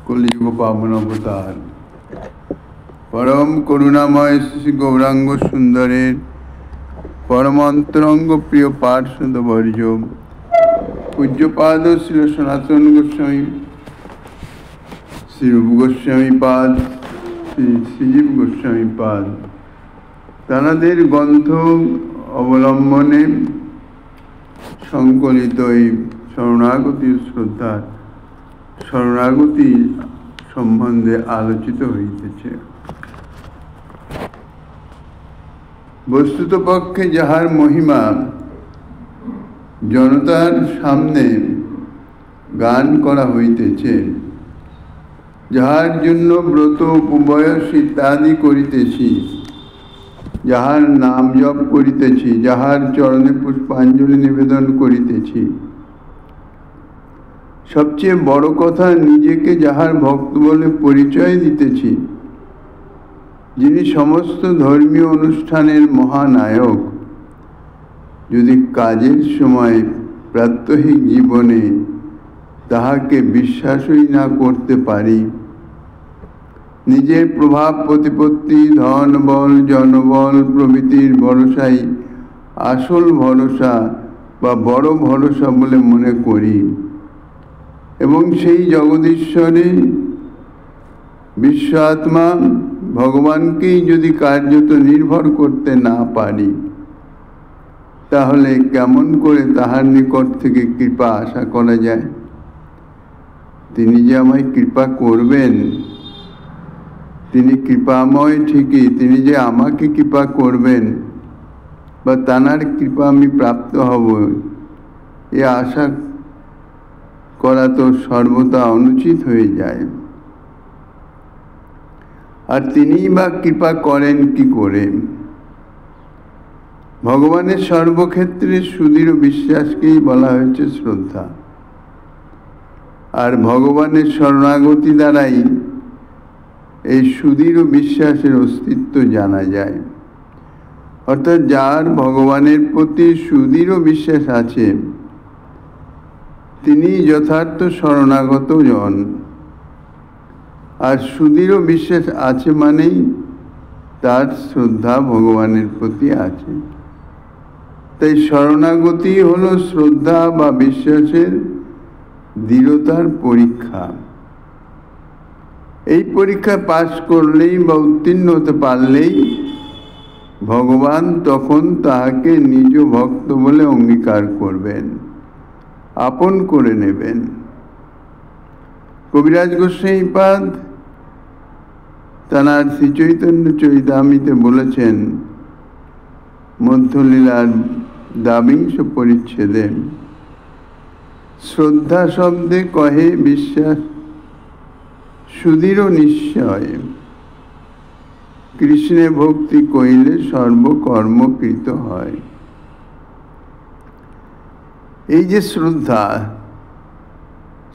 কলিযুগ পাবন অবতার পরম করুণাময় শ্রী গৌরাঙ্গ সুন্দরের পরমান্তরঙ্গ প্রিয় পার্শ্বদ বর্জ পূজ্যপাদ শ্রী সনাতন গোস্বামী, শ্রীরূপ গোস্বামী পাদ, শ্রী শ্রীজীব গোস্বামী পাদ, তাঁদের গ্রন্থ অবলম্বনে সংকলিত এই শরণাগতি শ্রদ্ধার শরণাগতি সম্বন্ধে আলোচিত হইতেছে। বস্তুতপক্ষে যাহার মহিমা জনতার সামনে গান করা হইতেছে, যাহার জন্য ব্রত উপবয়স ইত্যাদি করিতেছি, যাহার নাম জপ করিতেছি, যাহার চরণে পুষ্পাঞ্জলি নিবেদন করিতেছি, সবচেয়ে বড় কথা নিজেকে যাহার ভক্ত বলে পরিচয় দিতেছি, যিনি সমস্ত ধর্মীয় অনুষ্ঠানের মহানায়ক, যদি কাজের সময় প্রাত্যহিক জীবনে তাহাকে বিশ্বাসই না করতে পারি, নিজের প্রভাব প্রতিপত্তি, ধন বল, জনবল প্রভৃতির ভরসাই আসল ভরসা বা বড় ভরসা বলে মনে করি, এবং সেই জগদীশ্বরে বিশ্বাত্মা ভগবানকেই যদি কার্যত নির্ভর করতে না পারি, তাহলে কেমন করে তাহার নিকট থেকে কৃপা আশা করা যায়? তিনি যে আমায় কৃপা করবেন, তিনি কৃপাময় ঠিকই, তিনি যে আমাকে কৃপা করবেন বা তাঁর কৃপা আমি প্রাপ্ত হব, এ আশা করা তো সর্বদা অনুচিত হয়ে যায়। আর তিনিই বা কৃপা করেন কি করে? ভগবানের সর্বক্ষেত্রে সুদৃঢ় বিশ্বাসকেই বলা হয়েছে শ্রদ্ধা, আর ভগবানের শরণাগতি দ্বারাই এই সুদৃঢ় বিশ্বাসের অস্তিত্ব জানা যায়। অর্থাৎ যার ভগবানের প্রতি সুদৃঢ় বিশ্বাস আছে, তিনি যথার্থ শরণাগত জন। আর সুদৃঢ় বিশ্বাস আছে মানেই তার শ্রদ্ধা ভগবানের প্রতি আছে। তাই শরণাগতি হলো শ্রদ্ধা বা বিশ্বাসের দৃঢ়তার পরীক্ষা। এই পরীক্ষা পাশ করলেই বা উত্তীর্ণ হতে পারলেই ভগবান তখন তাহাকে নিজ ভক্ত বলে অঙ্গীকার করবেন, আপন করে নেবেন। কবিরাজ গোস্বামী পাদ তাঁর শ্রী চৈতন্য চরিতামৃতে বলেছেন, মধ্যলীলার দ্বাবিংশ পরিচ্ছেদে, শ্রদ্ধা শব্দে কহে বিশ্বাস সুদৃঢ় নিশ্চয়, কৃষ্ণে ভক্তি কইলে সর্বকর্মকৃত হয়। এই যে শ্রদ্ধা,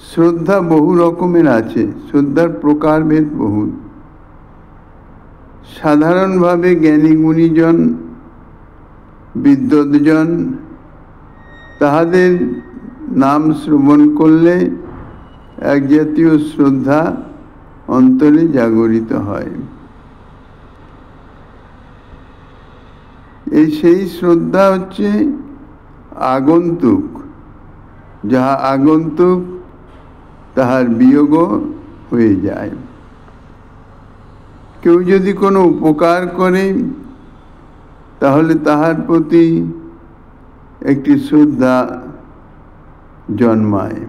শ্রদ্ধা বহু রকমের আছে, শ্রদ্ধার প্রকারভেদ বহু। সাধারণভাবে জ্ঞানী গুণীজন, বিদ্বৎজন, তাহাদের নাম শ্রবণ করলে এক জাতীয় শ্রদ্ধা অন্তরে জাগরিত হয়। সেই শ্রদ্ধা হচ্ছে আগন্তুক, যাহা আগন্তুক তাহার বিয়োগ হয়ে যায়। কেউ যদি কোনো উপকার করে, তাহলে তাহার প্রতি একটি শ্রদ্ধা জন্মায়।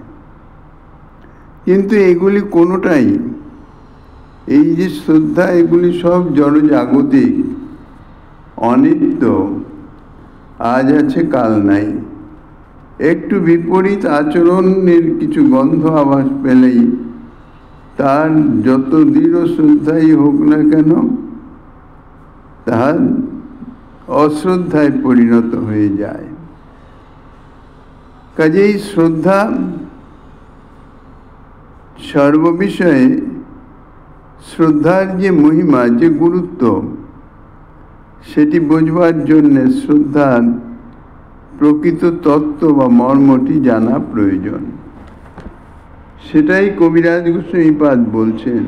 কিন্তু এগুলি কোনোটাই, এই যে শ্রদ্ধা, এগুলি সব জড়জাগতিক, অনিত্য, আজ আছে কাল নাই। একটু বিপরীত আচরণের কিছু গন্ধ আভাস পেলেই তার যত দৃঢ় শ্রদ্ধাই হোক না কেন, তাহার অশ্রদ্ধায় পরিণত হয়ে যায়। কাজেই শ্রদ্ধা সর্ববিষয়ে, শ্রদ্ধার যে মহিমা, যে গুরুত্ব, সেটি বোঝবার জন্যে শ্রদ্ধার প্রকৃত তত্ত্ব বা মর্মটি জানা প্রয়োজন। সেটাই কবিরাজ গোস্বামীপাদ বলছেন।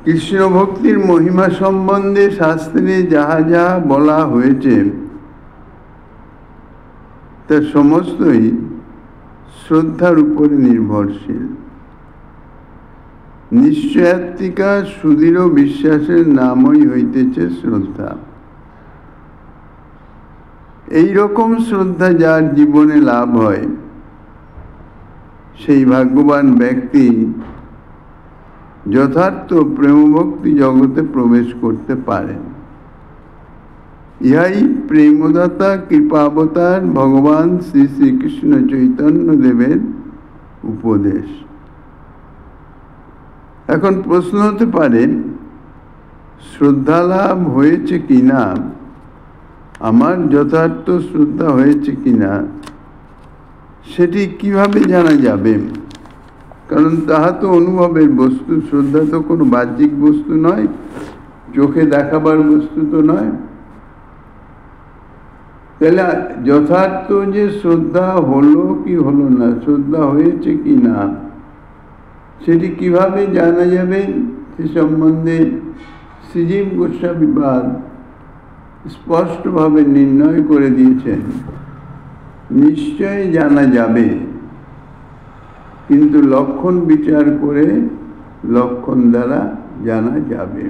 কৃষ্ণ ভক্তির মহিমা সম্বন্ধে শাস্ত্রে যাহা যাহা বলা হয়েছে তা সমস্তই শ্রদ্ধার উপরে নির্ভরশীল। নিশ্চয়াত্মিকা সুদৃঢ় বিশ্বাসের নামই হইতেছে শ্রদ্ধা। এই রকম শ্রদ্ধা যার জীবনে লাভ হয় সেই ভাগ্যবান ব্যক্তি যথার্থ প্রেমভক্তি জগতে প্রবেশ করতে পারেন। ইহাই প্রেমদাতা কৃপাবতার ভগবান শ্রী শ্রীকৃষ্ণ চৈতন্য দেবের উপদেশ। এখন প্রশ্ন হতে পারে, শ্রদ্ধা লাভ হয়েছে কিনা, আমার যথার্থ শ্রদ্ধা হয়েছে কিনা সেটি কিভাবে জানা যাবে? কারণ তাহা তো অনুভবের বস্তু। শ্রদ্ধা তো কোনো বাহ্যিক বস্তু নয়, চোখে দেখাবার বস্তু তো নয়। তাহলে যথার্থ যে শ্রদ্ধা হলো কি হলো না, শ্রদ্ধা হয়েছে কি না, সেটি কিভাবে জানা যাবে সে সম্বন্ধে শ্রীজীব গোস্বামীপাদ স্পষ্টভাবে নির্ণয় করে দিয়েছেন। নিশ্চয় জানা যাবে, কিন্তু লক্ষণ বিচার করে লক্ষণ দ্বারা জানা যাবে।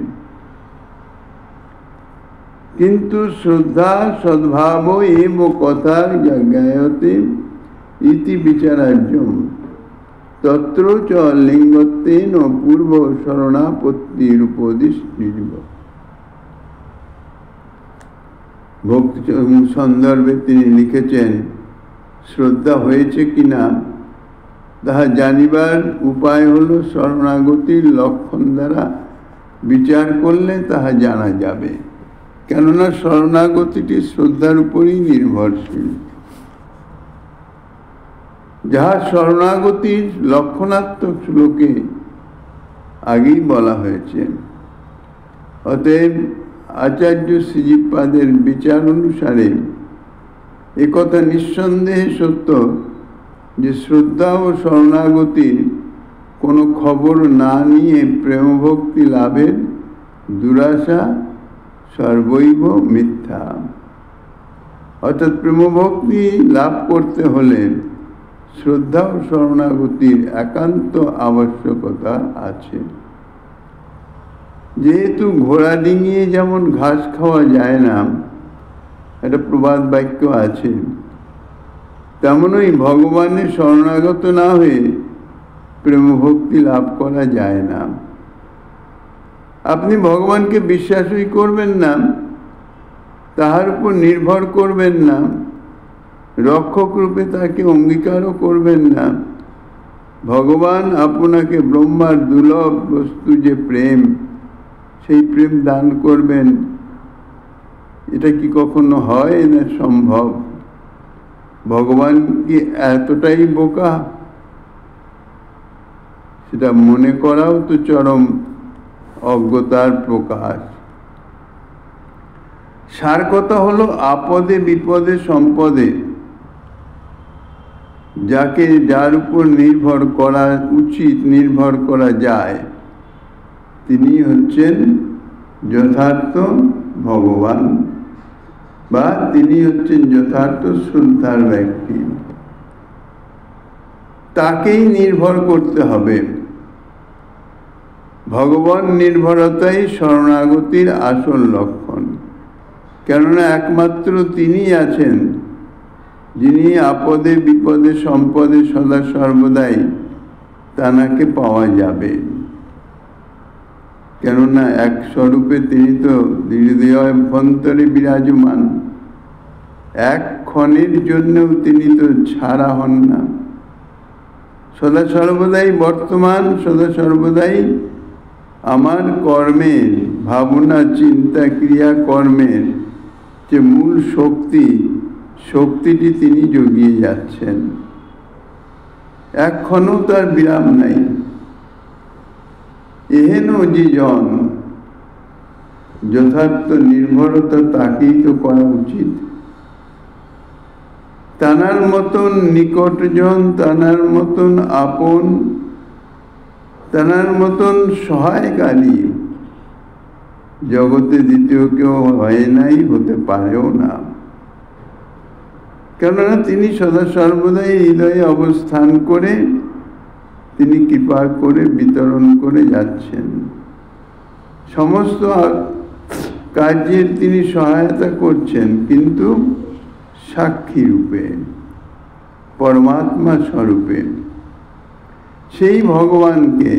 কিন্তু শ্রদ্ধা সদ্ভাব এব কথার জ্ঞায়তে ইতি বিচারার্যম তত্র চ লিঙ্গত্বেন পূর্ব শরণাপত্তির উপদিষ্টিব। ভক্তি সন্দর্ভে তিনি লিখেছেন, শ্রদ্ধা হয়েছে কিনা তাহা জানিবার উপায় হলো শরণাগতির লক্ষণ দ্বারা বিচার করলে তাহা জানা যাবে। কেননা শরণাগতিটি শ্রদ্ধার উপরই নির্ভরশীল। যাহা শরণাগতির লক্ষণাত্মক শ্লোকে আগেই বলা হয়েছে। অতএব আচার্য শ্রীজীবপাদের বিচার অনুসারে একথা নিঃসন্দেহে সত্য যে শ্রদ্ধা ও শরণাগতির কোনো খবর না নিয়ে প্রেমভক্তি লাভের দুরাশা সর্বৈব মিথ্যা। অর্থাৎ প্রেমভক্তি লাভ করতে হলে শ্রদ্ধা ও শরণাগতির একান্ত আবশ্যকতা আছে। যেহেতু ঘোড়া ডিঙিয়ে যেমন ঘাস খাওয়া যায় না, একটা প্রবাদ বাক্য আছে, তেমনই ভগবানের শরণাগত না হয়ে প্রেমভক্তি লাভ করা যায় না। আপনি ভগবানকে বিশ্বাসই করবেন না, তাহার উপর নির্ভর করবেন না, রক্ষক রূপে তাকে অঙ্গীকারও করবেন না। ভগবান আপনাকে ব্রহ্মার দুর্লভ বস্তু যে প্রেম, সেই প্রেম দান করবেন, এটা কি কখনো হয় না সম্ভব? ভগবান কি এতটাই বোকা? সেটা মনে করাও তো চরম অজ্ঞতার প্রকাশ। সার কথা হলো, আপদে বিপদে সম্পদে যাকে যার উপর নির্ভর করা উচিত, নির্ভর করা যায়, তিনি হচ্ছেন যথার্থ ভগবান, বা তিনি হচ্ছেন যথার্থ শ্রদ্ধার ব্যক্তি। তাকেই নির্ভর করতে হবে। ভগবান নির্ভরতাই শরণাগতির আসল লক্ষণ। কেননা একমাত্র তিনিই আছেন যিনি আপদে বিপদে সম্পদে সদা সর্বদাই তানাকে পাওয়া যাবে। কেননা এক স্বরূপে তিনি তো হৃদয় অভ্যন্তরে বিরাজমান। এক ক্ষণের জন্যও তিনি তো ছাড়া হন না, সদা সর্বদাই বর্তমান, সদা সর্বদাই আমার কর্মের, ভাবনা চিন্তা ক্রিয়া কর্মের যে মূল শক্তিটি তিনি জগিয়ে যাচ্ছেন। এক্ষণও তার বিরাম নাই। এহেন যে জন, যথার্থ নির্ভরতা তাকেই তো করা উচিত। তানার মতন নিকটজন, তানার মতন আপন, তানার মতন সহায়কারী জগতে দ্বিতীয় কেউ হয় নাই, হতে পারেও না। কেননা তিনি সদা সর্বদাই হৃদয়ে অবস্থান করে তিনি কৃপা করে বিতরণ করে যাচ্ছেন। সমস্ত কার্যের তিনি সহায়তা করছেন, কিন্তু সাক্ষী রূপে, পরমাত্মা স্বরূপে। সেই ভগবানকে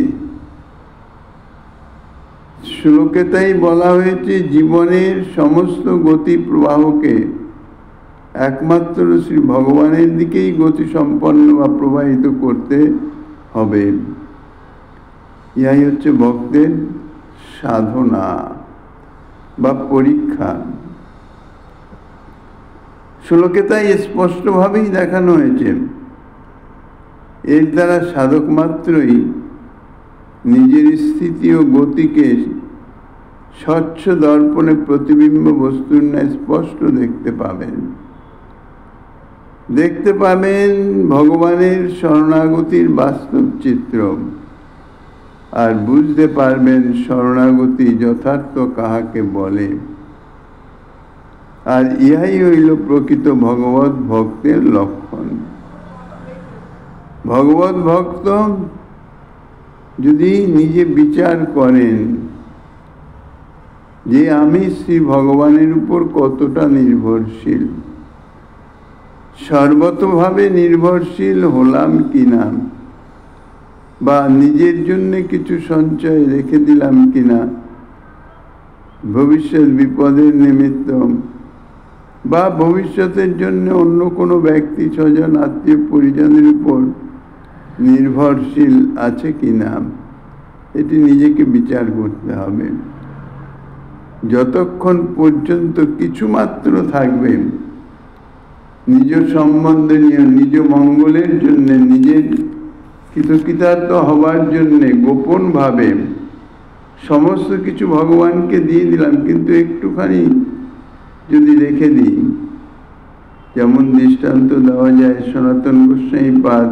শ্লোকে তাই বলা হয়েছে, জীবনের সমস্ত গতি প্রবাহকে একমাত্র শ্রী ভগবানের দিকেই গতি সম্পন্ন বা প্রবাহিত করতে হবে। ইহাই হচ্ছে ভক্তের সাধনা বা পরীক্ষা। শ্লোকে তাই স্পষ্টভাবেই দেখানো হয়েছে, এর দ্বারা সাধক মাত্রই নিজের স্থিতি ও গতিকে স্বচ্ছ দর্পণে প্রতিবিম্ব বস্তুর ন্যায় স্পষ্ট দেখতে পাবেন। দেখতে পাবেন ভগবানের শরণাগতির বাস্তব চিত্র, আর বুঝতে পারবেন শরণাগতি যথার্থ কাহাকে বলে। আর ইহাই হইল প্রকৃত ভগবত ভক্তের লক্ষণ। ভগবত ভক্ত যদি নিজে বিচার করেন যে আমি শ্রী ভগবানের উপর কতটা নির্ভরশীল, সর্বতভাবে নির্ভরশীল হলাম কিনা, বা নিজের জন্য কিছু সঞ্চয় রেখে দিলাম কিনা ভবিষ্যৎ বিপদের নিমিত্ত, বা ভবিষ্যতের জন্য অন্য কোনো ব্যক্তি স্বজন আত্মীয় পরিজনের উপর নির্ভরশীল আছে কিনা, এটি নিজেকে বিচার করতে হবে। যতক্ষণ পর্যন্ত কিছুমাত্র থাকবে নিজ সম্বন্ধনীয়, নিজ মঙ্গলের জন্য, নিজের কৃতকৃতার্থ হবার জন্যে গোপনভাবে সমস্ত কিছু ভগবানকে দিয়ে দিলাম, কিন্তু একটুখানি যদি রেখে দিই, যেমন দৃষ্টান্ত দেওয়া যায়, সনাতন গোস্বামী পাদ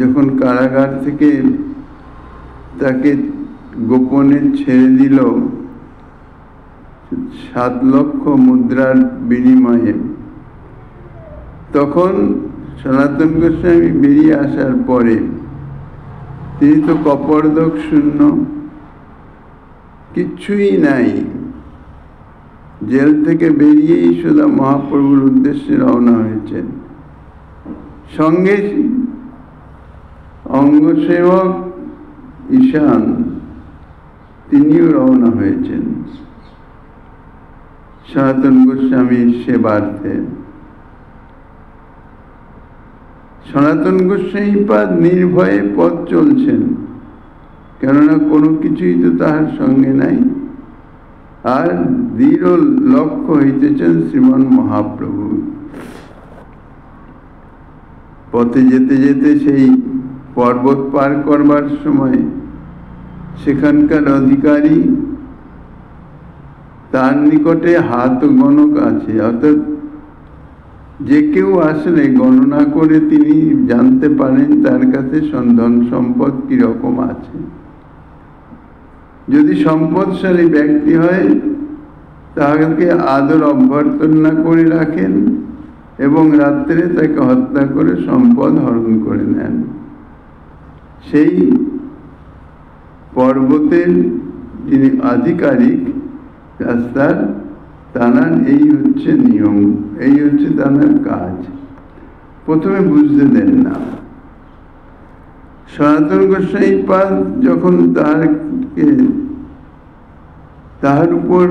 যখন কারাগার থেকে তাকে গোপনে ছেড়ে দিল 7 লক্ষ মুদ্রার বিনিময়ে, তখন সনাতন গোস্বামী বেরিয়ে আসার পরে তিনি তো কপর্দক শূন্য, কিচ্ছুই নাই। জেল থেকে বেরিয়েই সুধা মহাপ্রভুর উদ্দেশ্যে রওনা হয়েছেন। সঙ্গে অঙ্গসেবক ঈশান তিনিও রওনা হয়েছেন সনাতন গোস্বামীর সেবার্থে। সনাতন গোস্বামী পাদ নির্ভয়ে পথ চলছেন, কেননা কোনো কিছুই তো তাহার সঙ্গে নাই, আর দৃঢ় লক্ষ্য হইতেছেন শ্রীমান মহাপ্রভু। পথে যেতে যেতে সেই পর্বত পার করবার সময় সেখানকার অধিকারী তার নিকটে হাত গণক আছে, অর্থাৎ যে কেউ আসলে গণনা করে তিনি জানতে পারেন তার কাছে ধন সম্পদ কিরকম আছে। যদি সম্পদশালী ব্যক্তি হয় তাকে আদর অভ্যর্থনা করে রাখেন এবং রাত্রে তাকে হত্যা করে সম্পদ হরণ করে নেন। সেই পর্বতের যিনি আধিকারিক রাস্তার, তানার এই হচ্ছে নিয়ম, এই হচ্ছে তানার কাজ। প্রথমে বুঝতে দেন না। সনাতন গোস্বামী পাদ যখন তাহার উপর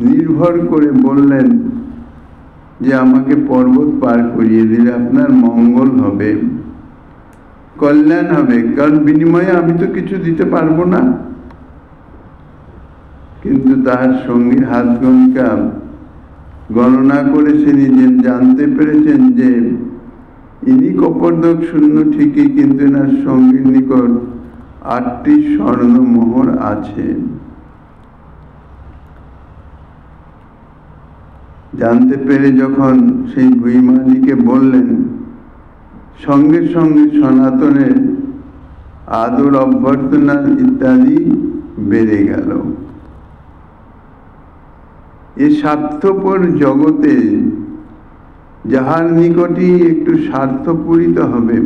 নির্ভর করে বললেন যে আমাকে পর্বত পার করিয়ে দিলে আপনার মঙ্গল হবে, কল্যাণ হবে, কারণ বিনিময়ে আমি তো কিছু দিতে পারবো না। কিন্তু তাহার সঙ্গীর হাত গণিকা গণনা করে তিনি জানতে পেরেছেন যে ইনি কপর্দক শূন্য ঠিকই, কিন্তু এনার সঙ্গীর নিকট 8টি স্বর্ণমোহর আছে। জানতে পেরে যখন সেই ভুঁইমালিকে বললেন, সঙ্গে সঙ্গে সনাতনের আদর অভ্যর্থনা ইত্যাদি বেড়ে গেল। এ স্বার্থপর জগতে যাহার নিকটই একটু স্বার্থ পূরিত হবে,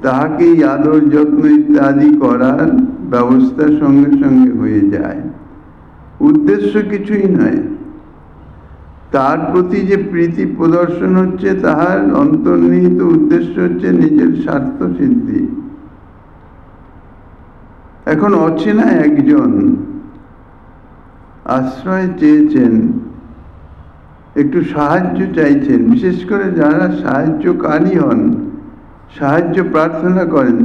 তাহাকেই আদর যত্ন ইত্যাদি করার ব্যবস্থা সঙ্গে সঙ্গে হয়ে যায়। উদ্দেশ্য কিছুই নয়, তার প্রতি যে প্রীতি প্রদর্শন হচ্ছে তাহার অন্তর্নিহিত উদ্দেশ্য হচ্ছে নিজের স্বার্থ সিদ্ধি। এখন অচেনা একজন আশ্রয় চেয়েছেন, একটু সাহায্য চাইছেন, বিশেষ করে যারা সাহায্যকারী হন, সাহায্য প্রার্থনা করেন,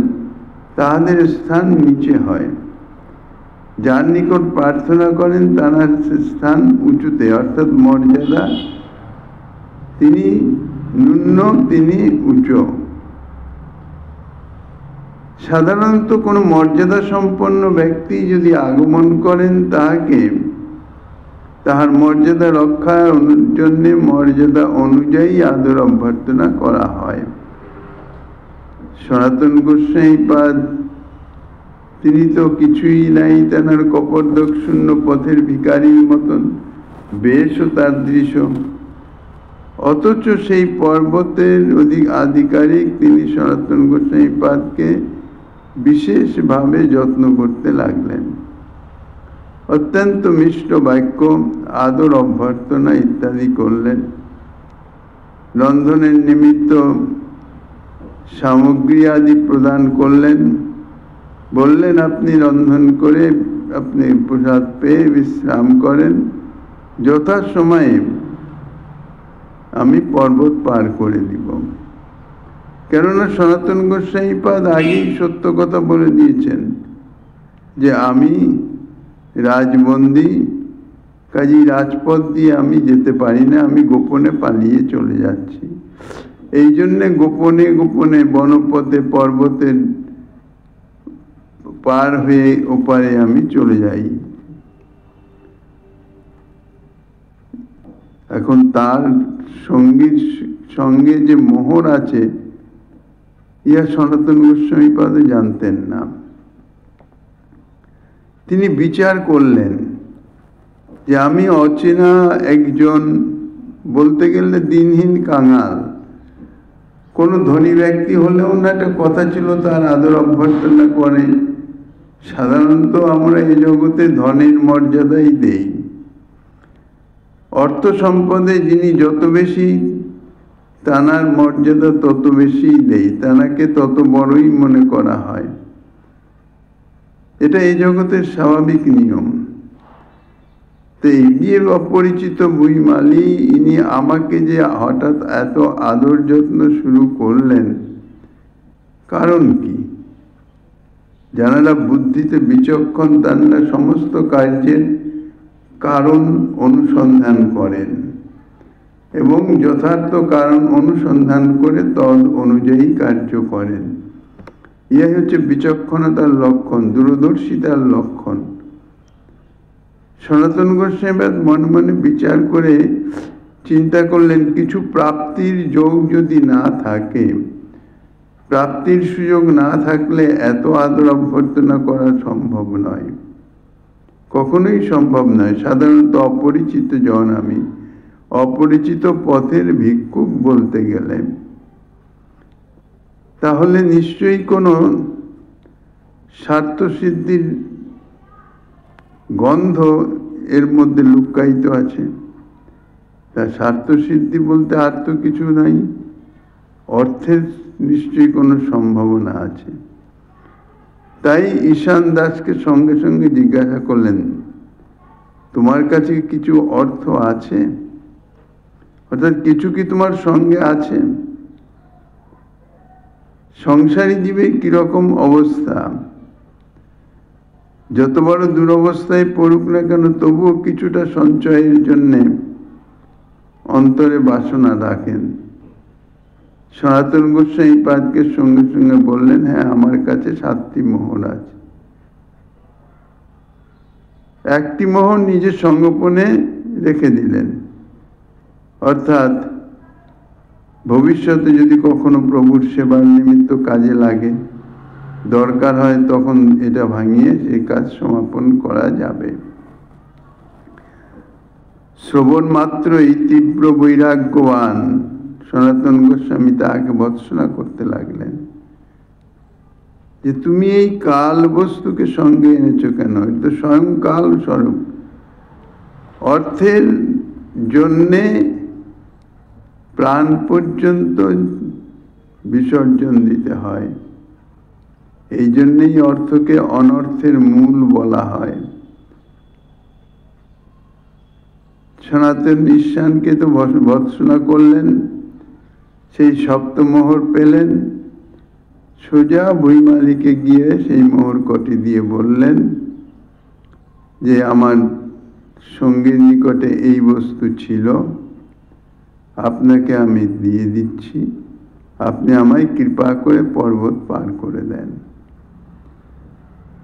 তাহাদের স্থান নিচে হয়। যার নিকট প্রার্থনা করেন তার স্থান উঁচুতে, অর্থাৎ মর্যাদা, তিনি ন্যূন, তিনি উচ্চ। সাধারণত কোনো মর্যাদা সম্পন্ন ব্যক্তি যদি আগমন করেন, তাহাকে তাহার মর্যাদা রক্ষার জন্য মর্যাদা অনুযায়ী আদর অভ্যর্থনা করা হয়। সনাতন গোস্বামীপাদ তিনি তো কিছুই নাই, তেনার কপর্দক শূন্য পথের ভিখারির মতন বেশও তার দৃশ্য, অথচ সেই পর্বতের আধিকারিক তিনি সনাতন গোস্বামীপাদকে বিশেষভাবে যত্ন করতে লাগলেন। অত্যন্ত মিষ্ট বাক্য, আদর অভ্যর্থনা ইত্যাদি করলেন। রন্ধনের নিমিত্ত সামগ্রী আদি প্রদান করলেন। বললেন, আপনি রন্ধন করে আপনি প্রসাদ পেয়ে বিশ্রাম করেন, যথাসময়ে আমি পর্বত পার করে দিব। কেননা সনাতন গোস্বামীপাদ আগেই সত্য কথা বলে দিয়েছেন যে আমি রাজবন্দী, কাজেই রাজপথ দিয়ে আমি যেতে পারি না, আমি গোপনে পালিয়ে চলে যাচ্ছি। এই জন্যে গোপনে গোপনে বনপথে পর্বতের পার হয়ে ওপারে আমি চলে যাই। এখন তার সঙ্গীর সঙ্গে যে মোহর আছে, ইহা সনাতন গোস্বামীপাদ জানতেন না। তিনি বিচার করলেন যে আমি অচেনা একজন, বলতে গেলে দিনহীন কাঙাল, কোনো ধনী ব্যক্তি হলেও না একটা কথা ছিল তার আদর অভ্যর্থনা করে। সাধারণত আমরা এই জগতে ধনের মর্যাদাই দেই। অর্থ সম্পদে যিনি যত বেশি, তানার মর্যাদা তত বেশি দেই, তানাকে তত বড়ই মনে করা হয়। এটা এই জগতের স্বাভাবিক নিয়ম। তো এই যে অপরিচিত বইমালি, ইনি আমাকে যে হঠাৎ এত আদর যত্ন শুরু করলেন, কারণ কি? যারা বুদ্ধিতে বিচক্ষণ তারা সমস্ত কার্যের কারণ অনুসন্ধান করেন এবং যথার্থ কারণ অনুসন্ধান করে তদ অনুযায়ী কার্য করেন। ইহাই হচ্ছে বিচক্ষণতার লক্ষণ, দূরদর্শিতার লক্ষণ। সনাতন গোস্বামীপাদ মনে মনে বিচার করে চিন্তা করলেন, কিছু প্রাপ্তির যোগ যদি না থাকে, প্রাপ্তির সুযোগ না থাকলে এত আদর অভ্যর্থনা করা সম্ভব নয়, কখনোই সম্ভব নয়। সাধারণত অপরিচিত জন আমি, অপরিচিত পথের ভিক্ষুক বলতে গেলে, তাহলে নিশ্চয়ই কোনো স্বার্থসিদ্ধির গন্ধ এর মধ্যে লুকায়িত আছে। তা স্বার্থসিদ্ধি বলতে আর তো কিছু নাই, অর্থের নিশ্চয়ই কোনো সম্ভাবনা আছে। তাই ঈশান দাসকে সঙ্গে সঙ্গে জিজ্ঞাসা করলেন, তোমার কাছে কিছু অর্থ আছে? অর্থাৎ কিছু কি তোমার সঙ্গে আছে? সংসারী জীবের কিরকম অবস্থা, যত বড় দুরবস্থায় পড়ুক না কেন, তবুও কিছুটা সঞ্চয়ের জন্যে অন্তরে বাসনা রাখেন। সনাতন গোস্বামীপাদকে সঙ্গে সঙ্গে বললেন, হ্যাঁ, আমার কাছে 7টি মোহর আছে। একটি মোহর নিজের সংগোপনে রেখে দিলেন। অর্থাৎ ভবিষ্যতে যদি কখনো প্রভুর সেবার নিমিত্ত কাজে লাগে, দরকার হয়, তখন এটা ভাঙিয়ে সেই কাজ সমাপন করা যাবে। শ্রবণ মাত্রই তীব্র বৈরাগ্যবান সনাতন গোস্বামী তাকে ভৎসনা করতে লাগলেন যে তুমি এই কাল বস্তুকে সঙ্গে এনেছো কেন? এটা তো স্বয়ং কাল স্বরূপ। অর্থের জন্যে প্রাণ পর্যন্ত বিসর্জন দিতে হয়। এই জন্যেই অর্থকে অনর্থের মূল বলা হয়। সনাতন ঈশানকে তো ভৎসনা করলেন, সেই সপ্তমোহর পেলেন, সোজা বৈমালিকে গিয়ে সেই মোহর কটি দিয়ে বললেন যে আমার সঙ্গীর নিকটে এই বস্তু ছিল, আপনাকে আমি দিয়ে দিচ্ছি, আপনি আমায় কৃপা করে পর্বত পার করে দেন।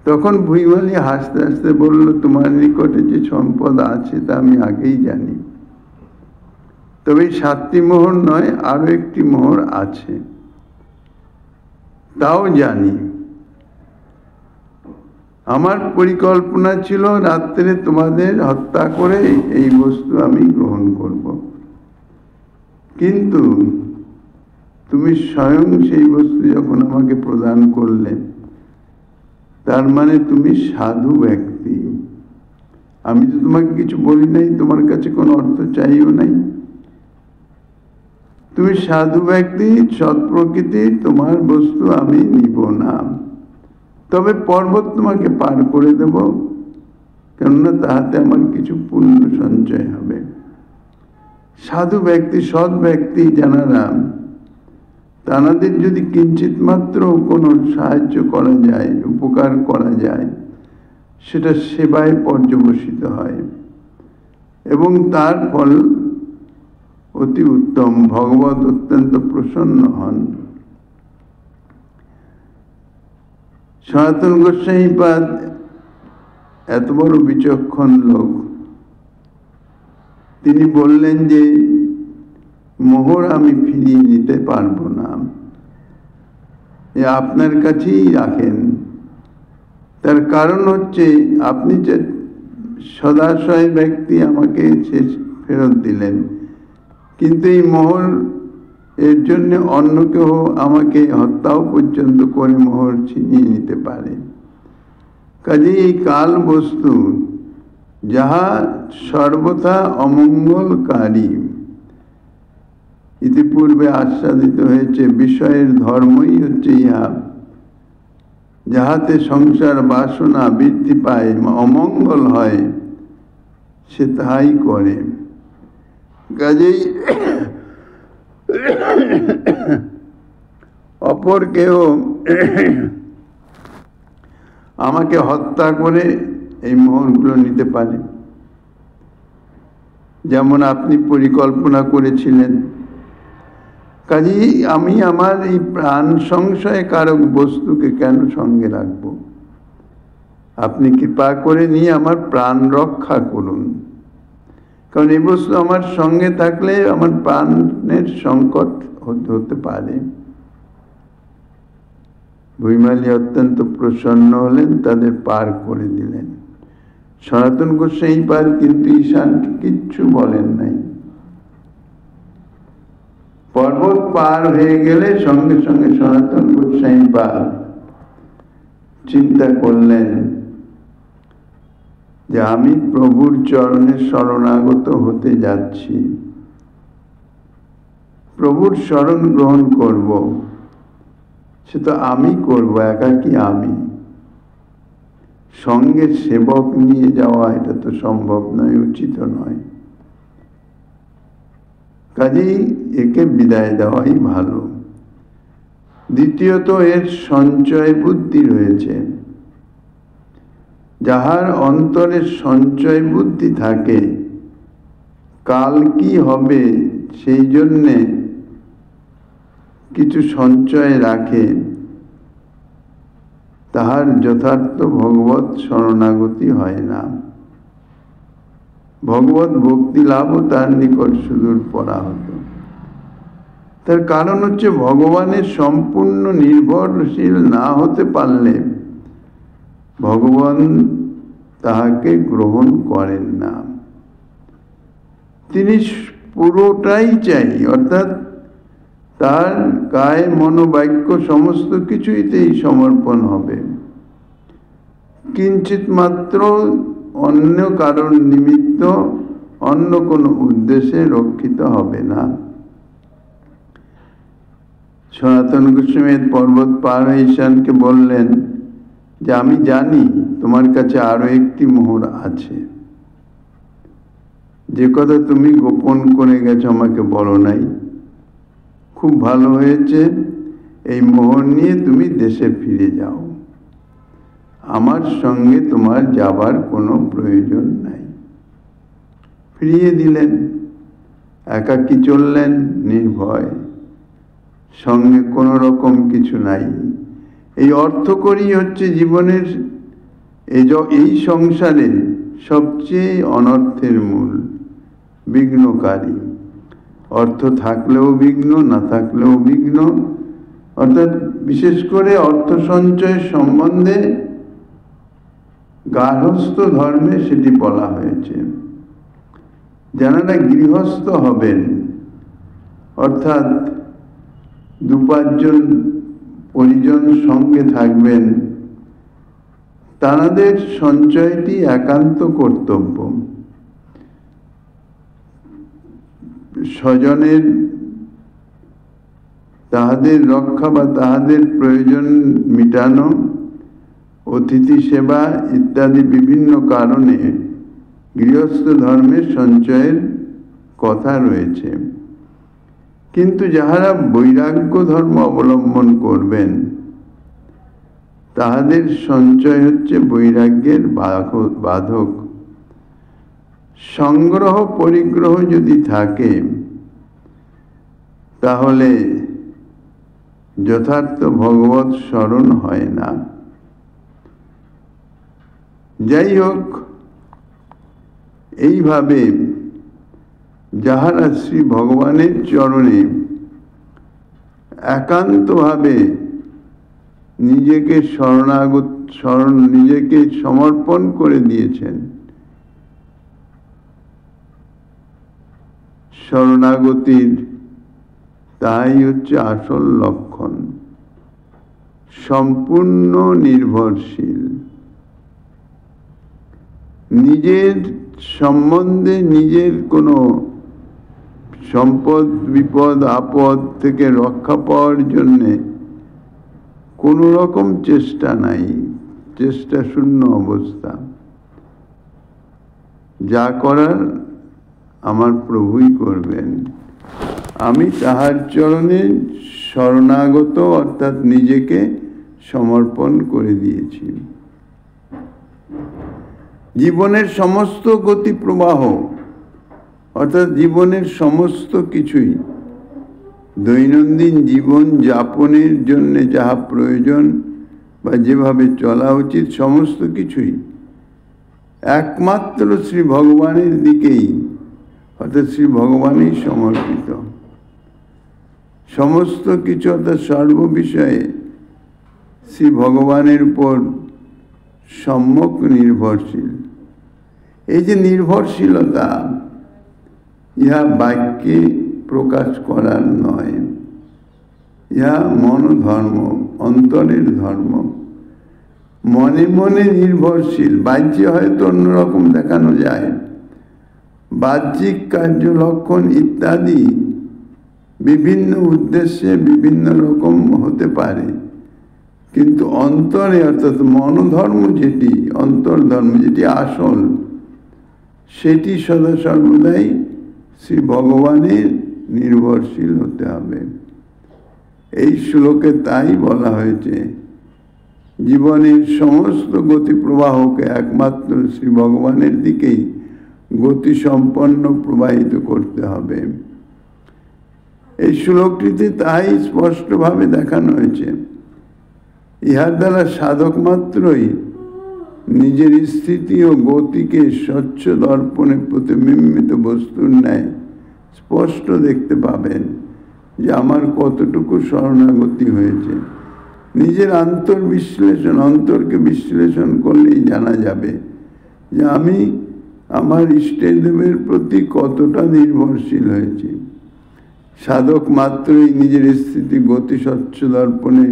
তখন ভুইমালি হাসতে হাসতে বলল, তোমার নিকটে যে সম্পদ আছে তা আমি আগেই জানি, তবে এই 7টি মোহর নয়, আরো একটি মোহর আছে, তাও জানি। আমার পরিকল্পনা ছিল রাত্রে তোমাদের হত্যা করে এই বস্তু আমি গ্রহণ করব, কিন্তু তুমি স্বয়ং সেই বস্তু যখন আমাকে প্রদান করলে, তার মানে তুমি সাধু ব্যক্তি। আমি তো তোমাকে কিছু বলি নাই, তোমার কাছে কোনো অর্থ চাইও নাই। তুমি সাধু ব্যক্তি, সৎ প্রকৃতির, তোমার বস্তু আমি নিব না, তবে পর্বত তোমাকে পার করে দেব, কেননা তাহাতে আমার কিছু পুণ্য সঞ্চয় হবে। সাধু ব্যক্তি, সৎ ব্যক্তি যারা, তাদের যদি কিঞ্চিত মাত্র কোনো সাহায্য করা যায়, উপকার করা যায়, সেটা সেবায় পর্যবসিত হয় এবং তার ফল অতি উত্তম। ভগবত অত্যন্ত প্রসন্ন হন। সনাতন গোস্বামীপাদ এত বড় বিচক্ষণ লোক, তিনি বললেন যে মোহর আমি ফিরিয়ে নিতে পারবো না, আপনার কাছেই রাখেন। তার কারণ হচ্ছে আপনি যে সদাশয় ব্যক্তি আমাকে ফেরত দিলেন, কিন্তু এই মোহর এর জন্য অন্য কেউ আমাকে হত্যাও পর্যন্ত করে মোহর ছিনিয়ে নিতে পারে। কাজে এই কাল বস্তু যাহা সর্বথা অমঙ্গলকারী, ইতিপূর্বে আস্বাদিত হয়েছে, বিষয়ের ধর্মই হচ্ছে ইহা, যাহাতে সংসার বাসনা বৃদ্ধি পায়, অমঙ্গল হয়, সে তাহাই করে। কাজেই অপর কেউ আমাকে হত্যা করে এই মোহরগুলো নিতে পারে, যেমন আপনি পরিকল্পনা করেছিলেন। কাজেই আমি আমার এই প্রাণ সংশয় কারক বস্তুকে কেন সঙ্গে রাখব? আপনি কৃপা করে নিয়ে আমার প্রাণ রক্ষা করুন, কারণ এই বস্তু আমার সঙ্গে থাকলে আমার প্রাণের সংকট হতে পারে। বৈমালী অত্যন্ত প্রসন্ন হলেন, তাদের পার করে দিলেন। সনাতন গোস্বামীপাদ কিন্তু ঈশানকে কিচ্ছু বলেন নাই। পর্বত পার হয়ে গেলে সঙ্গে সঙ্গে সনাতন গোস্বামীপাদ চিন্তা করলেন যে আমি প্রভুর চরণে শরণাগত হতে যাচ্ছি, প্রভুর শরণ গ্রহণ করব, সে তো আমি করব, একাকী আমি। সঙ্গে সেবক নিয়ে যাওয়া এটা তো সম্ভব নয়, উচিত নয়। কাজেই একে বিদায় দেওয়াই ভালো। দ্বিতীয়ত এর সঞ্চয় বুদ্ধি রয়েছে। যাহার অন্তরে সঞ্চয় বুদ্ধি থাকে, কাল কি হবে সেই জন্যে কিছু সঞ্চয় রাখে, তাহার যথার্থ ভগবত শরণাগতি হয় না। ভগবত ভক্তি লাভও তার নিকট সুদূর পরাহত। তার কারণ হচ্ছে ভগবানের সম্পূর্ণ নির্ভরশীল না হতে পারলে ভগবান তাহাকে গ্রহণ করেন না। তিনি পুরোটাই চাই, অর্থাৎ তার কায় মনোবাক্য সমস্ত কিছুইতেই সমর্পণ হবে, কিঞ্চিত মাত্র অন্য কারণ নিমিত্ত অন্য কোনো উদ্দেশ্যে রক্ষিত হবে না। সনাতন গোস্বামী পর্বত পার হয়ে ঈশানকে বললেন যে আমি জানি তোমার কাছে আরো একটি মোহর আছে, যে কথা তুমি গোপন করে গেছো আমাকে বলো নাই। খুব ভালো হয়েছে, এই মোহর নিয়ে তুমি দেশে ফিরে যাও, আমার সঙ্গে তোমার যাবার কোনো প্রয়োজন নাই। ফিরিয়ে দিলেন, একাকী চললেন নির্ভয়, সঙ্গে কোনো রকম কিছু নাই। এই অর্থকরী হচ্ছে জীবনের এই সংসারে সবচেয়ে অনর্থের মূল, বিঘ্নকারী। অর্থ থাকলেও বিঘ্ন, না থাকলেও বিঘ্ন। অর্থাৎ বিশেষ করে অর্থ সঞ্চয়ের সম্বন্ধে গার্হস্থ্য ধর্মে সেটি বলা হয়েছে। যারা গৃহস্থ হবেন, অর্থাৎ 2-5 জন পরিজন সঙ্গে থাকবেন, তাদের সঞ্চয়টি একান্ত কর্তব্য। স্বজনের তাহাদের রক্ষা বা তাহাদের প্রয়োজন মিটানো, অতিথি সেবা ইত্যাদি বিভিন্ন কারণে গৃহস্থ ধর্মের সঞ্চয়ের কথা রয়েছে। কিন্তু যাহারা বৈরাগ্য ধর্ম অবলম্বন করবেন, তাহাদের সঞ্চয় হচ্ছে বৈরাগ্যের বাধক। সংগ্রহ পরিগ্রহ যদি থাকে, তাহলে যথার্থ ভগবত স্মরণ হয় না। যাই হোক, এইভাবে যাহারা শ্রী ভগবানের চরণে একান্তভাবে নিজেকে নিজেকে সমর্পণ করে দিয়েছেন, শরণাগতির তাই হচ্ছে আসল লক্ষণ। সম্পূর্ণ নির্ভরশীল, নিজের সম্বন্ধে নিজের কোনো সম্পদ বিপদ আপদ থেকে রক্ষা পাওয়ার জন্যে কোনো রকম চেষ্টা নাই, চেষ্টা শূন্য অবস্থা। যা করার আমার প্রভুই করবেন, আমি তাহার চরণে শরণাগত, অর্থাৎ নিজেকে সমর্পণ করে দিয়েছি। জীবনের সমস্ত গতি প্রবাহ, অর্থাৎ জীবনের সমস্ত কিছুই, দৈনন্দিন জীবন যাপনের জন্য যাহা প্রয়োজন বা যেভাবে চলা উচিত, সমস্ত কিছুই একমাত্র শ্রী ভগবানের দিকেই, অর্থাৎ শ্রী ভগবানই সমর্পিত। সমস্ত কিছু অর্থাৎ সর্ববিষয়ে শ্রী ভগবানের উপর সম্যক নির্ভরশীল। এই যে নির্ভরশীলতা, ইহা বাক্যে প্রকাশ করার নয়, ইহা মনোধর্ম, অন্তরের ধর্ম। মনে মনে নির্ভরশীল, বাহ্যে হয়তো অন্যরকম দেখানো যায়, বাহ্যিক কার্য লক্ষণ ইত্যাদি বিভিন্ন উদ্দেশ্যে বিভিন্ন রকম হতে পারে, কিন্তু অন্তরে অর্থাৎ মনোধর্ম যেটি, অন্তর্ধর্ম যেটি আসল, সেটি সদা সর্বদাই শ্রী ভগবানের নির্ভরশীল হতে হবে। এই শ্লোকে তাই বলা হয়েছে, জীবনের সমস্ত গতি প্রবাহকে একমাত্র শ্রী ভগবানের দিকেই গতি সম্পন্ন প্রবাহিত করতে হবে। এই শ্লোকটিতে তাই স্পষ্টভাবে দেখানো হয়েছে। ইহার দ্বারা সাধক মাত্রই নিজের স্থিতি ও গতিকে স্বচ্ছ দর্পণে প্রতিবিম্বিত বস্তুর ন্যায় স্পষ্ট দেখতে পাবেন যে আমার কতটুকু শরণাগতি হয়েছে। নিজের অন্তরকে বিশ্লেষণ করলেই জানা যাবে যে আমি আমার ইষ্টদেবের প্রতি কতটা নির্ভরশীল হয়েছি। সাধক মাত্রই নিজের স্থিতি গতি স্বচ্ছ দর্পণে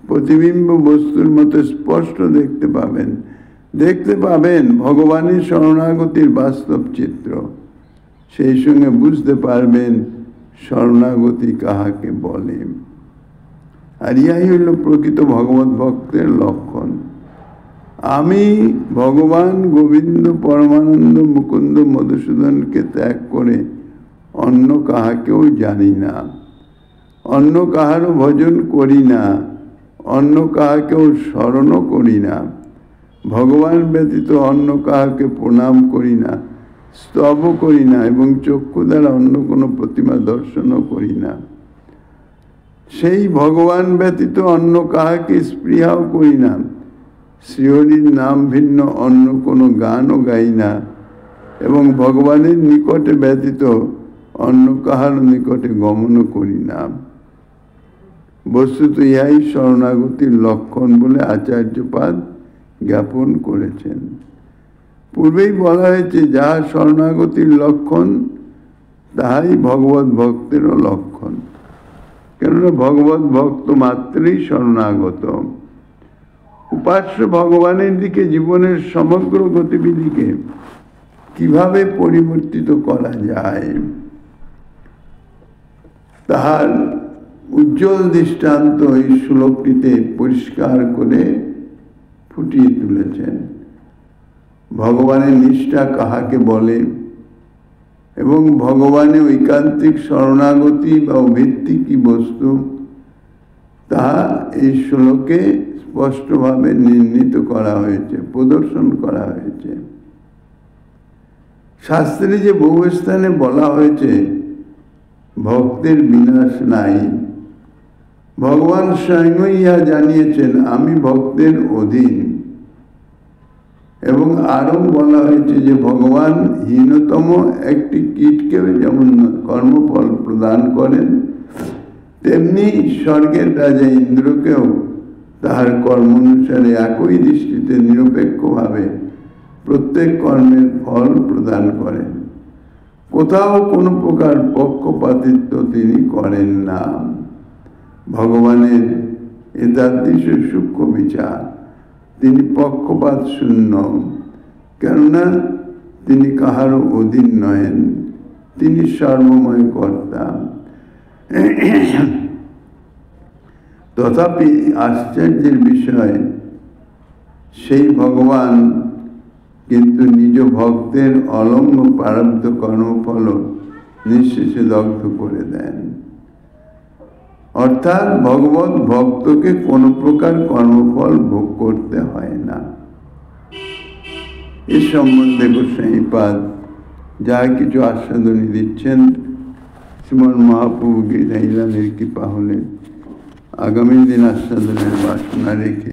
প্রতিবিম্ব বস্তুর মতো স্পষ্ট দেখতে পাবেন ভগবানের শরণাগতির বাস্তব চিত্র। সেই সঙ্গে বুঝতে পারবেন শরণাগতি কাহাকে বলে। আর ইহাই হইল প্রকৃত ভগবত ভক্তের লক্ষণ। আমি ভগবান গোবিন্দ পরমানন্দ মুকুন্দ মধুসূদনকে ত্যাগ করে অন্য কাহাকেও জানি না, অন্য কাহারও ভজন করি না, অন্য কাহাকেও স্মরণও করি না, ভগবান ব্যতীত অন্য কাহাকে প্রণাম করি না, স্তব করি না এবং চক্ষু দ্বারা অন্য কোনো প্রতিমা দর্শনও করি না। সেই ভগবান ব্যতীত অন্য কাহাকে স্পৃহাও করি না, শ্রীহরির নাম ভিন্ন অন্য কোনো গানও গাই না এবং ভগবানের নিকটে ব্যতীত অন্য কাহার নিকটে গমনও করি না। বস্তুত ইহাই শরণাগতির লক্ষণ বলে আচার্যপাদ জ্ঞাপন করেছেন। পূর্বেই বলা হয়েছে যাহা শরণাগতির লক্ষণ তাহাই ভগবত ভক্তেরও লক্ষণ। কেননা ভগবত ভক্ত মাত্রই শরণাগত। উপাস্য ভগবানের দিকে জীবনের সমগ্র গতিবিধিকে কিভাবে পরিবর্তিত করা যায় তাহার উজ্জ্বল দৃষ্টান্ত এই শ্লোকটিতে পরিষ্কার করে ফুটিয়ে তুলেছেন। ভগবানের নিষ্ঠা কাহাকে বলে এবং ভগবানের ঐকান্তিক শরণাগতি বা ভিত্তি কি বস্তু তাহা এই শ্লোকে স্পষ্টভাবে নির্ণীত করা হয়েছে, প্রদর্শন করা হয়েছে। শাস্ত্রে যে বহু স্থানে বলা হয়েছে ভক্তের বিনাশ নাই, ভগবান স্বয়ং ইহা জানিয়েছেন আমি ভক্তের অধীন। এবং আরও বলা হয়েছে যে ভগবান হীনতম একটি কীটকেও যেমন কর্মফল প্রদান করেন তেমনি স্বর্গের রাজা ইন্দ্রকেও তাহার কর্ম অনুসারে একই দৃষ্টিতে নিরপেক্ষভাবে প্রত্যেক কর্মের ফল প্রদান করেন। কোথাও কোনো প্রকার পক্ষপাতিত্ব তিনি করেন না। ভগবানের এতাদৃশ সূক্ষ্ম বিচার, তিনি পক্ষপাত শূন্য, কেননা তিনি কাহারও অধীন নহেন, তিনি সর্বময় কর্তা। তথাপি আশ্চর্যের বিষয় সেই ভগবান কিন্তু নিজ ভক্তের অলঙ্ঘ প্রারব্ধ কর্মফল নিঃশেষে দগ্ধ করে দেন। অর্থাৎ ভগবত ভক্তকে কোনো প্রকার কর্মফল ভোগ করতে হয় না। এ সম্বন্ধে গোস্বামীপাদ যা কিছু আস্বাদনী দিচ্ছেন, শ্রীমন মহাপ্রভু গিরিধাইলানের কৃপা হলে আগামী দিন আস্বাদনের বাসনা রেখে